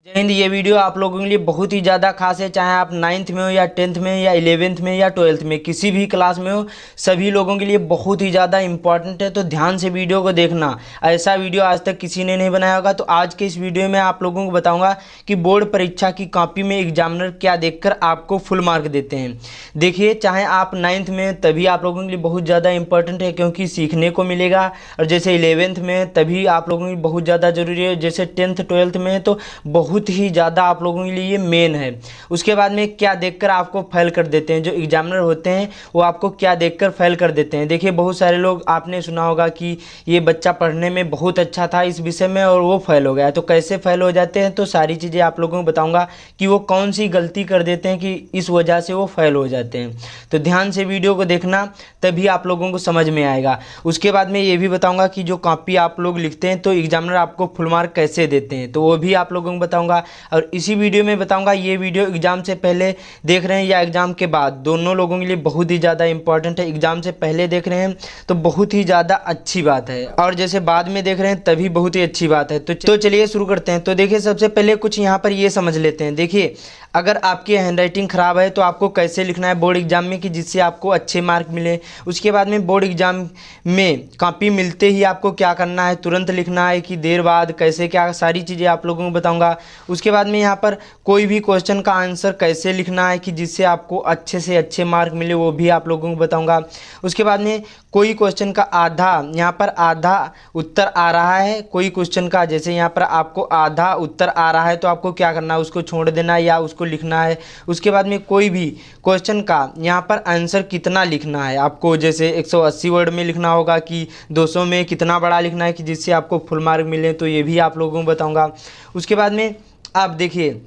जय हिंद। ये वीडियो आप लोगों के लिए बहुत ही ज़्यादा खास है, चाहे आप 9th में हो या 10th में या 11th में या 12th में, किसी भी क्लास में हो, सभी लोगों के लिए बहुत ही ज़्यादा इंपॉर्टेंट है। तो ध्यान से वीडियो को देखना। ऐसा वीडियो आज तक किसी ने नहीं बनाया होगा। तो आज के इस वीडियो में आप लोगों को बताऊंगा कि बोर्ड परीक्षा की कॉपी में एग्जामिनर क्या देखकर आपको फुल मार्क देते हैं। देखिए, चाहे आप 9th में, तभी आप लोगों के लिए बहुत ज़्यादा इंपॉर्टेंट है क्योंकि सीखने को मिलेगा। और जैसे 11th में, तभी आप लोगों के लिए बहुत ज़्यादा ज़रूरी है। जैसे 10th 12th में तो बहुत ही ज़्यादा आप लोगों के लिए ये मेन है। उसके बाद में क्या देखकर आपको फेल कर देते हैं, जो एग्जामिनर होते हैं वो आपको क्या देखकर फेल कर देते हैं। देखिए, बहुत सारे लोग, आपने सुना होगा कि ये बच्चा पढ़ने में बहुत अच्छा था इस विषय में और वो फेल हो गया। तो कैसे फेल हो जाते हैं, तो सारी चीज़ें आप लोगों को बताऊंगा कि वो कौन सी गलती कर देते हैं कि इस वजह से वो फेल हो जाते हैं। तो ध्यान से वीडियो को देखना, तभी आप लोगों को समझ में आएगा। उसके बाद में ये भी बताऊंगा कि जो कॉपी आप लोग लिखते हैं तो एग्जामिनर आपको फुल मार्क कैसे देते हैं, तो वो भी आप लोगों को बताऊंगा। और इसी वीडियो में बताऊंगा, ये वीडियो एग्जाम से पहले देख रहे हैं या एग्जाम के बाद, दोनों लोगों के लिए बहुत ही ज़्यादा इंपॉर्टेंट है। एग्जाम से पहले देख रहे हैं तो बहुत ही ज़्यादा अच्छी बात है, और जैसे बाद में देख रहे हैं तभी बहुत ही अच्छी बात है। तो चलिए शुरू करते हैं। तो देखिए, सबसे पहले कुछ यहाँ पर ये समझ लेते हैं। देखिए, अगर आपकी हैंडराइटिंग ख़राब है तो आपको कैसे लिखना है बोर्ड एग्जाम में कि जिससे आपको अच्छे मार्क मिले। उसके बाद में बोर्ड एग्जाम में कॉपी मिलते ही आपको क्या करना है, तुरंत लिखना है कि देर बाद, कैसे क्या, सारी चीज़ें आप लोगों को बताऊंगा। उसके बाद में यहाँ पर कोई भी क्वेश्चन का आंसर कैसे लिखना है कि जिससे आपको अच्छे से अच्छे मार्क मिले, वो भी आप लोगों को बताऊंगा। उसके बाद में कोई क्वेश्चन का आधा, यहाँ पर आधा उत्तर आ रहा है, कोई क्वेश्चन का जैसे यहाँ पर आपको आधा उत्तर आ रहा है तो आपको क्या करना है, उसको छोड़ देना है या उसको लिखना है। उसके बाद में कोई भी क्वेश्चन का यहाँ पर आंसर कितना लिखना है आपको, जैसे 180 वर्ड में लिखना होगा कि 200 में कितना बड़ा लिखना है कि जिससे आपको फुल मार्क मिले, तो ये भी आप लोगों को बताऊँगा। उसके बाद में आप देखिए,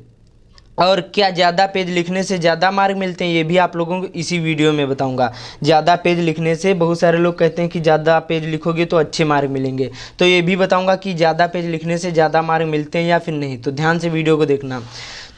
और क्या ज़्यादा पेज लिखने से ज़्यादा मार्क मिलते हैं, ये भी आप लोगों को इसी वीडियो में बताऊंगा। ज़्यादा पेज लिखने से, बहुत सारे लोग कहते हैं कि ज़्यादा पेज लिखोगे तो अच्छे मार्क मिलेंगे, तो ये भी बताऊंगा कि ज़्यादा पेज लिखने से ज़्यादा मार्क मिलते हैं या फिर नहीं। तो ध्यान से वीडियो को देखना।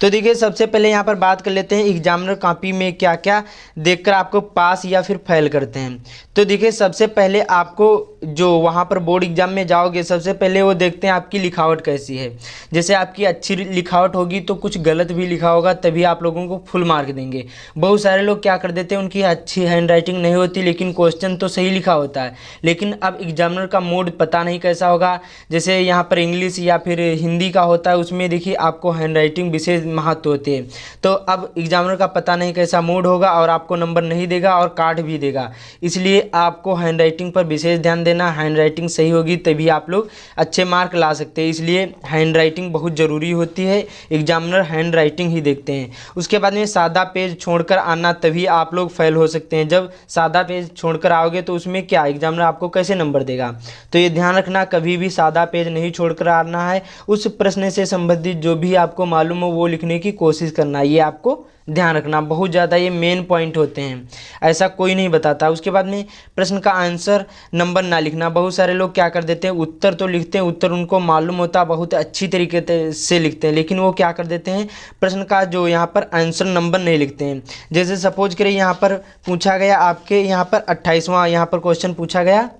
तो देखिए, सबसे पहले यहाँ पर बात कर लेते हैं एग्जामिनर कॉपी में क्या क्या देखकर आपको पास या फिर फेल करते हैं। तो देखिए, सबसे पहले आपको जो वहाँ पर बोर्ड एग्जाम में जाओगे, सबसे पहले वो देखते हैं आपकी लिखावट कैसी है। जैसे आपकी अच्छी लिखावट होगी तो कुछ गलत भी लिखा होगा, तभी आप लोगों को फुल मार्क देंगे। बहुत सारे लोग क्या कर देते हैं, उनकी अच्छी हैंडराइटिंग नहीं होती लेकिन क्वेश्चन तो सही लिखा होता है, लेकिन अब एग्जामिनर का मोड पता नहीं कैसा होगा। जैसे यहाँ पर इंग्लिश या फिर हिंदी का होता है, उसमें देखिए आपको हैंडराइटिंग विशेष महत्व होते हैं। तो अब एग्जामिनर का पता नहीं कैसा मूड होगा और आपको नंबर नहीं देगा और काट भी देगा। इसलिए आपको हैंडराइटिंग पर विशेष ध्यान देना। हैंडराइटिंग सही होगी तभी आप लोग अच्छे मार्क ला सकते हैं, इसलिए हैंडराइटिंग बहुत ज़रूरी होती है। एग्जामिनर हैंडराइटिंग ही देखते हैं। उसके बाद में सादा पेज छोड़कर आना, तभी आप लोग फेल हो सकते हैं। जब सादा पेज छोड़कर आओगे तो उसमें क्या, एग्जामिनर आपको कैसे नंबर देगा। तो ये ध्यान रखना, कभी भी सादा पेज नहीं छोड़कर आना है। उस प्रश्न से संबंधित जो भी आपको मालूम हो वो लिखने की कोशिश करना, ये आपको ध्यान रखना। बहुत ज़्यादा ये मेन पॉइंट होते हैं, ऐसा कोई नहीं बताता। उसके बाद में प्रश्न का आंसर नंबर ना लिखना। बहुत सारे लोग क्या कर देते हैं, उत्तर तो लिखते हैं, उत्तर उनको मालूम होता, बहुत अच्छी तरीके से लिखते हैं, लेकिन वो क्या कर देते हैं, प्रश्न का जो यहाँ पर आंसर नंबर नहीं लिखते हैं। जैसे सपोज करें, यहाँ पर पूछा गया, आपके यहाँ पर 28वां यहाँ पर क्वेश्चन पूछा गया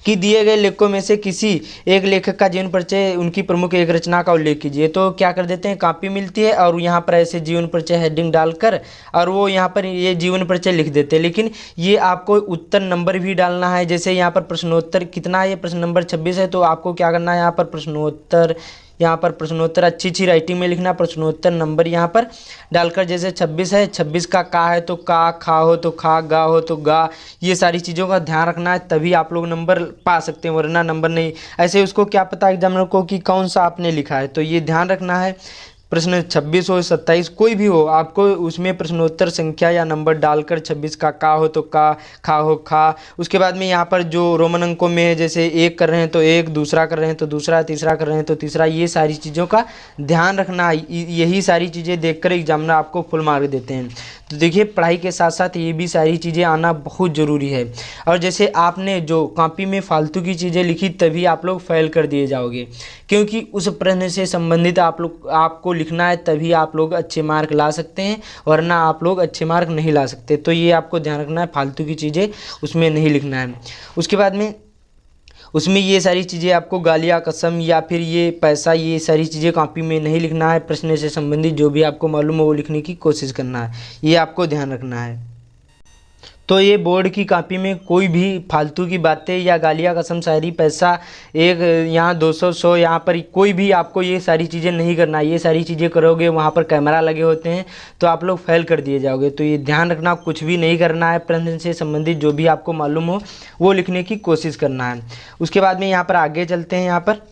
कि दिए गए लेखकों में से किसी एक लेखक का जीवन परिचय, उनकी प्रमुख एक रचना का उल्लेख कीजिए। तो क्या कर देते हैं, कॉपी मिलती है और यहाँ पर ऐसे जीवन परिचय हेडिंग डालकर और वो यहाँ पर ये जीवन परिचय लिख देते हैं, लेकिन ये आपको उत्तर नंबर भी डालना है। जैसे यहाँ पर प्रश्नोत्तर कितना है, ये प्रश्न नंबर 26 है, तो आपको क्या करना है, यहाँ पर प्रश्नोत्तर, यहाँ पर प्रश्नोत्तर अच्छी राइटिंग में लिखना, प्रश्नोत्तर नंबर यहाँ पर डालकर, जैसे 26 है, 26 का है तो का, खा हो तो खा, गा हो तो गा, ये सारी चीज़ों का ध्यान रखना है, तभी आप लोग नंबर पा सकते हैं, वरना नंबर नहीं। ऐसे उसको क्या पता एग्जामिनर को कि कौन सा आपने लिखा है, तो ये ध्यान रखना है। प्रश्न 26 हो, 27 कोई भी हो, आपको उसमें प्रश्नोत्तर संख्या या नंबर डालकर 26 का हो तो का, खा हो खा। उसके बाद में यहाँ पर जो रोमन अंकों में है, जैसे एक कर रहे हैं तो एक, दूसरा कर रहे हैं तो दूसरा, तीसरा कर रहे हैं तो तीसरा, ये सारी चीज़ों का ध्यान रखना। यही सारी चीज़ें देखकर एग्जामिनर आपको फुल मार्क देते हैं। तो देखिए, पढ़ाई के साथ साथ ये भी सारी चीज़ें आना बहुत ज़रूरी है। और जैसे आपने जो कॉपी में फालतू की चीज़ें लिखी, तभी आप लोग फेल कर दिए जाओगे, क्योंकि उस प्रश्न से संबंधित आपको लिखना है, तभी आप लोग अच्छे मार्क ला सकते हैं, वरना आप लोग अच्छे मार्क नहीं ला सकते। तो ये आपको ध्यान रखना है, फालतू की चीज़ें उसमें नहीं लिखना है। उसके बाद में उसमें ये सारी चीज़ें आपको गालियाँ कसम या फिर ये पैसा, ये सारी चीज़ें कॉपी में नहीं लिखना है। प्रश्न से संबंधित जो भी आपको मालूम है वो लिखने की कोशिश करना है, ये आपको ध्यान रखना है। तो ये बोर्ड की कॉपी में कोई भी फालतू की बातें या गालियाँ कसम शायरी पैसा एक यहाँ 200 100 यहाँ पर कोई भी आपको ये सारी चीज़ें नहीं करना है। ये सारी चीज़ें करोगे वहाँ पर कैमरा लगे होते हैं तो आप लोग फेल कर दिए जाओगे। तो ये ध्यान रखना, कुछ भी नहीं करना है। प्रश्न से संबंधित जो भी आपको मालूम हो वो लिखने की कोशिश करना है। उसके बाद में यहाँ पर आगे चलते हैं। यहाँ पर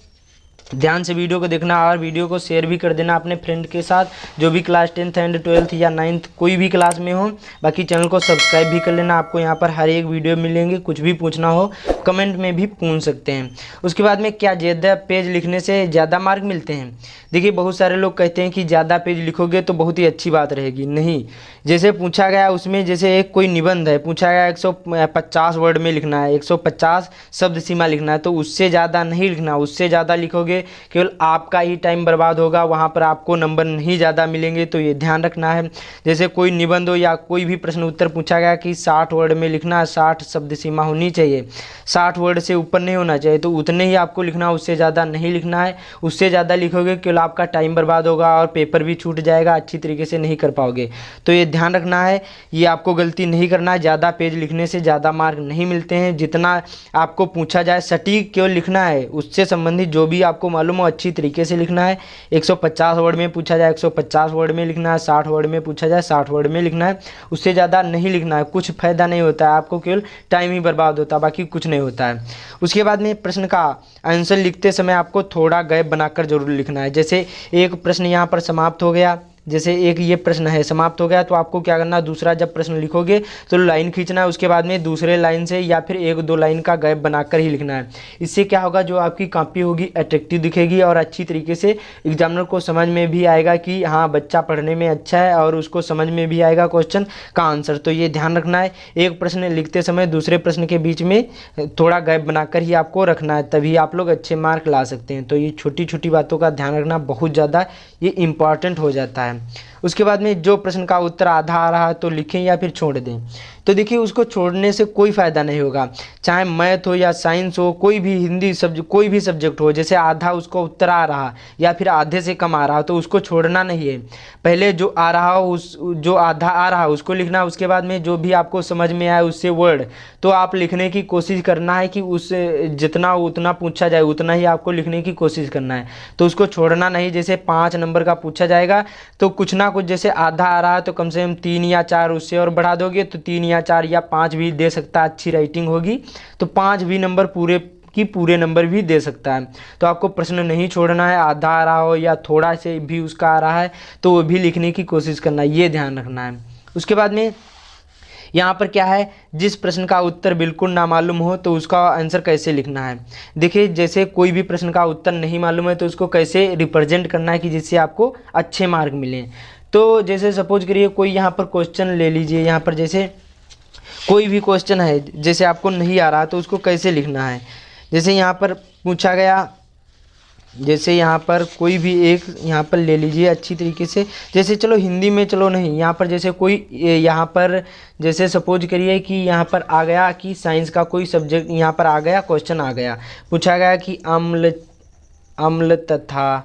ध्यान से वीडियो को देखना और वीडियो को शेयर भी कर देना अपने फ्रेंड के साथ, जो भी क्लास 10th एंड 12th या 9th कोई भी क्लास में हो। बाकी चैनल को सब्सक्राइब भी कर लेना, आपको यहाँ पर हर एक वीडियो मिलेंगे। कुछ भी पूछना हो कमेंट में भी पूछ सकते हैं। उसके बाद में क्या ज़्यादा पेज लिखने से ज़्यादा मार्क मिलते हैं? देखिए, बहुत सारे लोग कहते हैं कि ज़्यादा पेज लिखोगे तो बहुत ही अच्छी बात रहेगी। नहीं, जैसे पूछा गया उसमें, जैसे एक कोई निबंध है, पूछा गया 150 वर्ड में लिखना है, 150 शब्द सीमा लिखना है, तो उससे ज़्यादा नहीं लिखना। उससे ज़्यादा लिखोगे केवल आपका ही टाइम बर्बाद होगा, वहाँ पर आपको नंबर नहीं ज़्यादा मिलेंगे। तो ये ध्यान रखना है। जैसे कोई निबंध हो या कोई भी प्रश्न उत्तर पूछा गया कि 60 वर्ड में लिखना है, 60 शब्द सीमा होनी चाहिए, 60 वर्ड से ऊपर नहीं होना चाहिए, तो उतने ही आपको लिखना, उससे ज़्यादा नहीं लिखना है। उससे ज़्यादा लिखोगे केवल आपका टाइम बर्बाद होगा और पेपर भी छूट जाएगा, अच्छी तरीके से नहीं कर पाओगे। तो ये ध्यान रखना है, ये आपको गलती नहीं करना है। ज़्यादा पेज लिखने से ज़्यादा मार्क नहीं मिलते हैं। जितना आपको पूछा जाए सटीक केवल लिखना है, उससे संबंधित जो भी आपको मालूम हो अच्छी तरीके से लिखना है। 150 वर्ड में पूछा जाए 150 वर्ड में लिखना है, 60 वर्ड में पूछा जाए 60 वर्ड में लिखना है, उससे ज़्यादा नहीं लिखना है। कुछ फ़ायदा नहीं होता है, आपको केवल टाइम ही बर्बाद होता है, बाकी कुछ नहीं होता है। उसके बाद में प्रश्न का आंसर लिखते समय आपको थोड़ा गैप बनाकर जरूर लिखना है। जैसे एक प्रश्न यहाँ पर समाप्त हो गया, जैसे एक ये प्रश्न है समाप्त हो गया, तो आपको क्या करना है, दूसरा जब प्रश्न लिखोगे तो लाइन खींचना है, उसके बाद में दूसरे लाइन से या फिर 1-2 लाइन का गैप बनाकर ही लिखना है। इससे क्या होगा, जो आपकी कॉपी होगी अट्रैक्टिव दिखेगी और अच्छी तरीके से एग्जामिनर को समझ में भी आएगा कि हाँ बच्चा पढ़ने में अच्छा है, और उसको समझ में भी आएगा क्वेश्चन का आंसर। तो ये ध्यान रखना है, एक प्रश्न लिखते समय दूसरे प्रश्न के बीच में थोड़ा गैप बनाकर ही आपको रखना है, तभी आप लोग अच्छे मार्क ला सकते हैं। तो ये छोटी छोटी बातों का ध्यान रखना बहुत ज़्यादा ये इम्पॉर्टेंट हो जाता है। उसके बाद में जो प्रश्न का उत्तर आधा आ रहा है तो लिखें या फिर छोड़ दें। तो देखिए, उसको छोड़ने से कोई फ़ायदा नहीं होगा, चाहे मैथ हो या साइंस हो, कोई भी हिंदी सब्जेक्ट, कोई भी सब्जेक्ट हो। जैसे आधा उसको उत्तर आ रहा या फिर आधे से कम आ रहा तो उसको छोड़ना नहीं है। पहले जो आ रहा हो, उस जो आधा आ रहा है उसको लिखना, उसके बाद में जो भी आपको समझ में आए उससे वर्ड तो आप लिखने की कोशिश करना है कि उस जितना उतना पूछा जाए उतना ही आपको लिखने की कोशिश करना है। तो उसको छोड़ना नहीं। जैसे 5 नंबर का पूछा जाएगा तो कुछ ना कुछ, जैसे आधा आ रहा है तो कम से कम 3 या 4 उससे और बढ़ा दोगे तो 3 या 4 या 5 भी दे सकता है। अच्छी राइटिंग होगी तो 5 भी नंबर पूरे नंबर भी दे सकता है। तो आपको प्रश्न नहीं छोड़ना है, आधा आ रहा हो या थोड़ा से भी उसका आ रहा है तो वो भी लिखने की कोशिश करना है, ये ध्यान रखना है। उसके बाद में यहाँ पर क्या है, जिस प्रश्न का उत्तर बिल्कुल ना मालूम हो तो उसका आंसर कैसे लिखना है। देखिए, जैसे कोई भी प्रश्न का उत्तर नहीं मालूम है तो उसको कैसे रिप्रेजेंट करना है कि जिससे आपको अच्छे मार्क मिलें। तो जैसे सपोज करिए कोई यहाँ पर क्वेश्चन ले लीजिए, यहाँ पर जैसे कोई भी क्वेश्चन है, जैसे आपको नहीं आ रहा तो उसको कैसे लिखना है। जैसे यहाँ पर पूछा गया, जैसे यहाँ पर कोई भी एक यहाँ पर ले लीजिए अच्छी तरीके से, जैसे चलो हिंदी में, चलो नहीं, यहाँ पर जैसे कोई यहाँ पर जैसे सपोज करिए कि यहाँ पर आ गया कि साइंस का कोई सब्जेक्ट यहाँ पर आ गया, क्वेश्चन आ गया, पूछा गया कि अम्ल तथा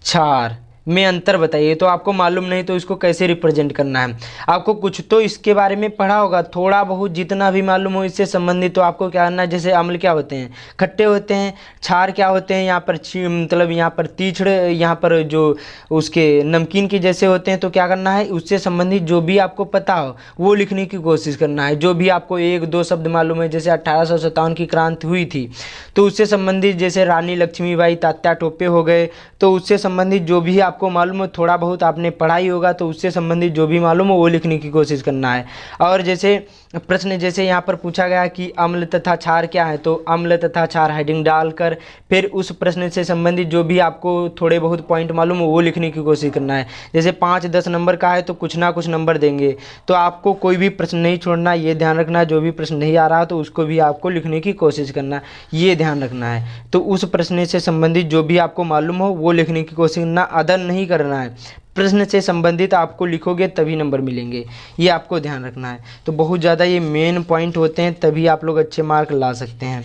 क्षार में अंतर बताइए। तो आपको मालूम नहीं तो इसको कैसे रिप्रेजेंट करना है। आपको कुछ तो इसके बारे में पढ़ा होगा, थोड़ा बहुत जितना भी मालूम हो इससे संबंधित, तो आपको क्या करना है, जैसे अम्ल क्या होते हैं, खट्टे होते हैं, क्षार क्या होते हैं, यहाँ पर मतलब यहाँ पर तीक्ष्ण, यहाँ पर जो उसके नमकीन के जैसे होते हैं। तो क्या करना है, उससे संबंधित जो भी आपको पता हो वो लिखने की कोशिश करना है। जो भी आपको 1-2 शब्द मालूम है, जैसे 1857 की क्रांति हुई थी तो उससे संबंधित, जैसे रानी लक्ष्मीबाई, तात्या टोपे हो गए, तो उससे संबंधित जो भी आपको मालूम हो, थोड़ा बहुत आपने पढ़ाई होगा तो उससे संबंधित जो भी मालूम हो वो लिखने की कोशिश करना है। और जैसे प्रश्न जैसे यहाँ पर पूछा गया कि अम्ल तथा क्षार क्या है, तो अम्ल तथा क्षार हेडिंग डालकर फिर उस प्रश्न से संबंधित जो भी आपको थोड़े बहुत पॉइंट मालूम हो वो लिखने की कोशिश करना है। जैसे 5-10 नंबर का है तो कुछ ना कुछ नंबर देंगे, तो आपको कोई भी प्रश्न नहीं छोड़ना, ये ध्यान रखना। जो भी प्रश्न नहीं आ रहा तो उसको भी आपको लिखने की कोशिश करना, ये ध्यान रखना है। तो उस प्रश्न से संबंधित जो भी आपको मालूम हो वो लिखने की कोशिश करना, अदर नहीं करना है। प्रश्न से संबंधित आपको लिखोगे तभी नंबर मिलेंगे, ये आपको ध्यान रखना है। तो बहुत ज़्यादा ये मेन पॉइंट होते हैं, तभी आप लोग अच्छे मार्क ला सकते हैं।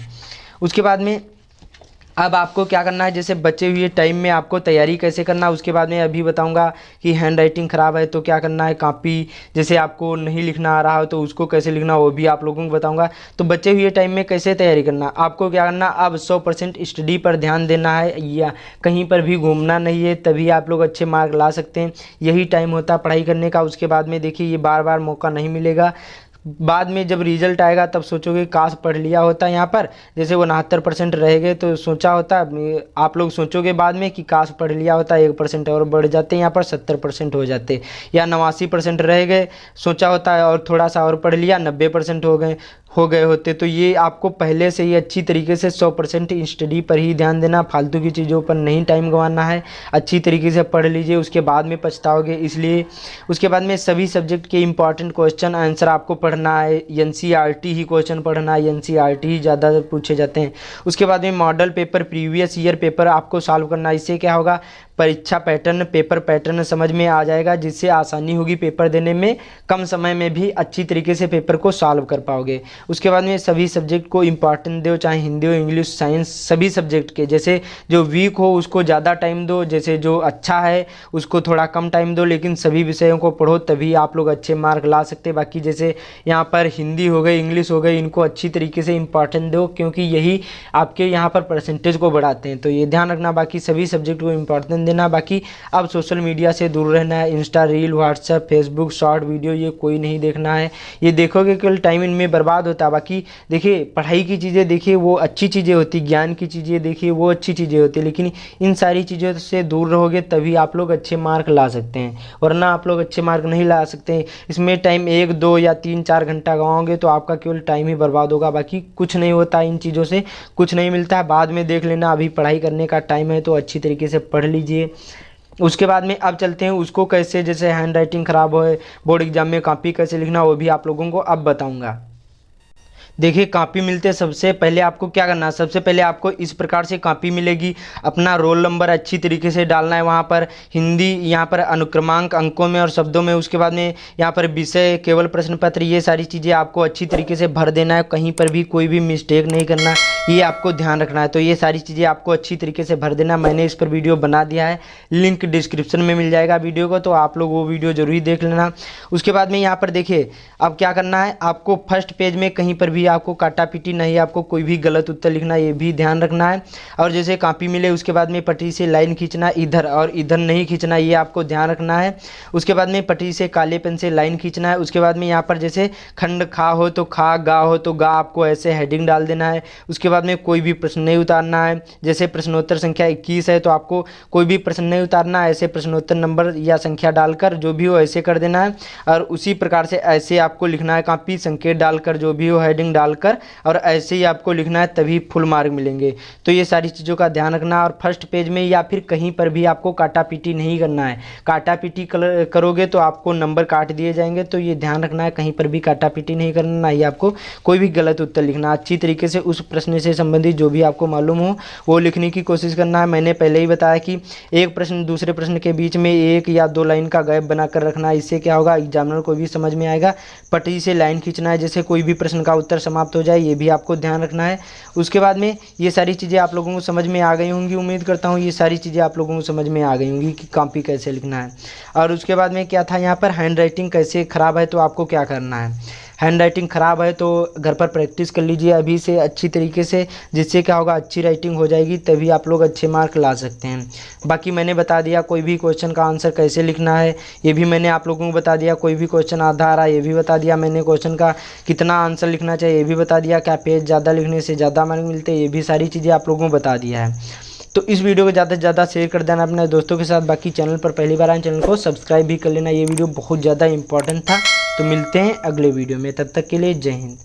उसके बाद में अब आपको क्या करना है, जैसे बचे हुए टाइम में आपको तैयारी कैसे करना है उसके बाद में अभी बताऊंगा कि हैंड राइटिंग ख़राब है तो क्या करना है, कॉपी जैसे आपको नहीं लिखना आ रहा हो तो उसको कैसे लिखना वो भी आप लोगों को बताऊंगा। तो बचे हुए टाइम में कैसे तैयारी करना, आपको क्या करना, अब 100% स्टडी पर ध्यान देना है या कहीं पर भी घूमना नहीं है, तभी आप लोग अच्छे मार्क ला सकते हैं। यही टाइम होता है पढ़ाई करने का। उसके बाद में देखिए ये बार बार मौका नहीं मिलेगा, बाद में जब रिजल्ट आएगा तब सोचोगे काश पढ़ लिया होता। यहाँ पर जैसे 69% रह गए तो सोचा होता, आप लोग सोचोगे बाद में कि काश पढ़ लिया होता, 1% और बढ़ जाते, यहाँ पर 70% हो जाते, या 89% रह गए, सोचा होता है और थोड़ा सा और पढ़ लिया, 90% हो गए होते। तो ये आपको पहले से ही अच्छी तरीके से 100% स्टडी पर ही ध्यान देना, फालतू की चीज़ों पर नहीं टाइम गंवाना है। अच्छी तरीके से पढ़ लीजिए, उसके बाद में पछताओगे इसलिए। उसके बाद में सभी सब्जेक्ट के इंपॉर्टेंट क्वेश्चन आंसर आपको पढ़ना है, एनसीईआरटी ही क्वेश्चन पढ़ना है, एनसीईआरटी ही ज़्यादा पूछे जाते हैं। उसके बाद में model paper, previous year paper आपको सॉल्व करना है। इससे क्या होगा, परीक्षा पैटर्न, पेपर पैटर्न समझ में आ जाएगा, जिससे आसानी होगी पेपर देने में, कम समय में भी अच्छी तरीके से पेपर को सॉल्व कर पाओगे। उसके बाद में सभी सब्जेक्ट को इंपॉर्टेंट दो, चाहे हिंदी हो, इंग्लिश, साइंस, सभी सब्जेक्ट के। जैसे जो वीक हो उसको ज़्यादा टाइम दो, जैसे जो अच्छा है उसको थोड़ा कम टाइम दो, लेकिन सभी विषयों को पढ़ो, तभी आप लोग अच्छे मार्क ला सकते। बाकी जैसे यहाँ पर हिंदी हो गई, इंग्लिश हो गई, इनको अच्छी तरीके से इंपॉर्टेंट दो, क्योंकि यही आपके यहाँ पर परसेंटेज को बढ़ाते हैं, तो ये ध्यान रखना। बाकी सभी सब्जेक्ट को इंपॉर्टेंट देना। बाकी अब सोशल मीडिया से दूर रहना है, Insta reel, WhatsApp, Facebook, short video ये कोई नहीं देखना है। ये देखोगे केवल टाइम इनमें बर्बाद होता है। बाकी देखिए पढ़ाई की चीज़ें देखिए वो अच्छी चीज़ें होती, ज्ञान की चीज़ें देखिए वो अच्छी चीज़ें होती, लेकिन इन सारी चीज़ों से दूर रहोगे तभी आप लोग अच्छे मार्क ला सकते हैं, वरना आप लोग अच्छे मार्क नहीं ला सकते। इसमें टाइम 1, 2 या 3, 4 घंटा गंवाओगे तो आपका केवल टाइम ही बर्बाद होगा। बाकी कुछ नहीं होता, इन चीज़ों से कुछ नहीं मिलता है, बाद में देख लेना। अभी पढ़ाई करने का टाइम है तो अच्छी तरीके से पढ़ लीजिए। उसके बाद में अब चलते हैं उसको कैसे, जैसे हैंड राइटिंग ख़राब हो, बोर्ड एग्जाम में कॉपी कैसे लिखना वो भी आप लोगों को अब बताऊंगा। देखिए कॉपी मिलते सबसे पहले आपको क्या करना है, सबसे पहले आपको इस प्रकार से कॉपी मिलेगी। अपना रोल नंबर अच्छी तरीके से डालना है वहाँ पर, हिंदी यहाँ पर अनुक्रमांक अंकों में और शब्दों में। उसके बाद में यहाँ पर विषय, केवल प्रश्न पत्र, ये सारी चीज़ें आपको अच्छी तरीके से भर देना है, कहीं पर भी कोई भी मिस्टेक नहीं करना, ये आपको ध्यान रखना है। तो ये सारी चीज़ें आपको अच्छी तरीके से भर देना। मैंने इस पर वीडियो बना दिया है, लिंक डिस्क्रिप्शन में मिल जाएगा वीडियो को, तो आप लोग वो वीडियो जरूर देख लेना। उसके बाद में यहाँ पर देखिए अब क्या करना है, आपको फर्स्ट पेज में कहीं पर भी आपको काटा पीटी नहीं, आपको कोई भी गलत उत्तर लिखना, ये भी ध्यान रखना है। और जैसे कॉपी मिले उसके बाद में पटरी से लाइन खींचना, इधर और इधर नहीं खींचना, ये आपको ध्यान रखना है। उसके बाद में पटरी से काले पेन से लाइन खींचना है। उसके बाद में यहाँ पर जैसे खंड खा हो तो खा, गा हो तो गा, आपको ऐसे हेडिंग डाल देना है। उसके बाद में कोई भी प्रश्न नहीं उतारना है। जैसे प्रश्नोत्तर संख्या 21 है तो आपको कोई भी प्रश्न नहीं उतारना है, ऐसे प्रश्नोत्तर नंबर या संख्या डालकर जो भी हो ऐसे कर देना है। और उसी प्रकार से ऐसे आपको लिखना है, कॉपी संकेत डालकर जो भी हो हेडिंग डालकर, और ऐसे ही आपको लिखना है, तभी फुल मार्क मिलेंगे। तो ये सारी चीज़ों का ध्यान रखना। और फर्स्ट पेज में या फिर कहीं पर भी आपको काटा पीटी नहीं करना है, काटा पीटी करोगे तो आपको नंबर काट दिए जाएंगे। तो ये ध्यान रखना है, कहीं पर भी काटा पीटी नहीं करना, ना ही आपको कोई भी गलत उत्तर लिखना। अच्छी तरीके से उस प्रश्न से संबंधित जो भी आपको मालूम हो वो लिखने की कोशिश करना है। मैंने पहले ही बताया कि एक प्रश्न दूसरे प्रश्न के बीच में 1 या 2 लाइन का गैप बनाकर रखना है। इससे क्या होगा, एग्जामिनर को भी समझ में आएगा। पटरी से लाइन खींचना है, जैसे कोई भी प्रश्न का उत्तर समाप्त हो जाए, ये भी आपको ध्यान रखना है। उसके बाद में ये सारी चीज़ें आप लोगों को समझ में आ गई होंगी, उम्मीद करता हूँ ये सारी चीज़ें आप लोगों को समझ में आ गई होंगी कि कॉपी कैसे लिखना है। और उसके बाद में क्या था, यहाँ पर हैंड राइटिंग कैसे ख़राब है तो आपको क्या करना है। हैंड राइटिंग ख़राब है तो घर पर प्रैक्टिस कर लीजिए अभी से अच्छी तरीके से, जिससे क्या होगा, अच्छी राइटिंग हो जाएगी, तभी आप लोग अच्छे मार्क ला सकते हैं। बाकी मैंने बता दिया कोई भी क्वेश्चन का आंसर कैसे लिखना है, ये भी मैंने आप लोगों को बता दिया। कोई भी क्वेश्चन आधा आ रहा है ये भी बता दिया मैंने, क्वेश्चन का कितना आंसर लिखना चाहिए ये भी बता दिया, क्या पेज ज़्यादा लिखने से ज़्यादा मार्क मिलते हैं, ये भी सारी चीज़ें आप लोगों को बता दिया है। तो इस वीडियो को ज़्यादा से ज़्यादा शेयर कर देना अपने दोस्तों के साथ। बाकी चैनल पर पहली बार आए चैनल को सब्सक्राइब भी कर लेना, ये वीडियो बहुत ज़्यादा इंपॉर्टेंट था। तो मिलते हैं अगले वीडियो में, तब तक के लिए जय हिंद।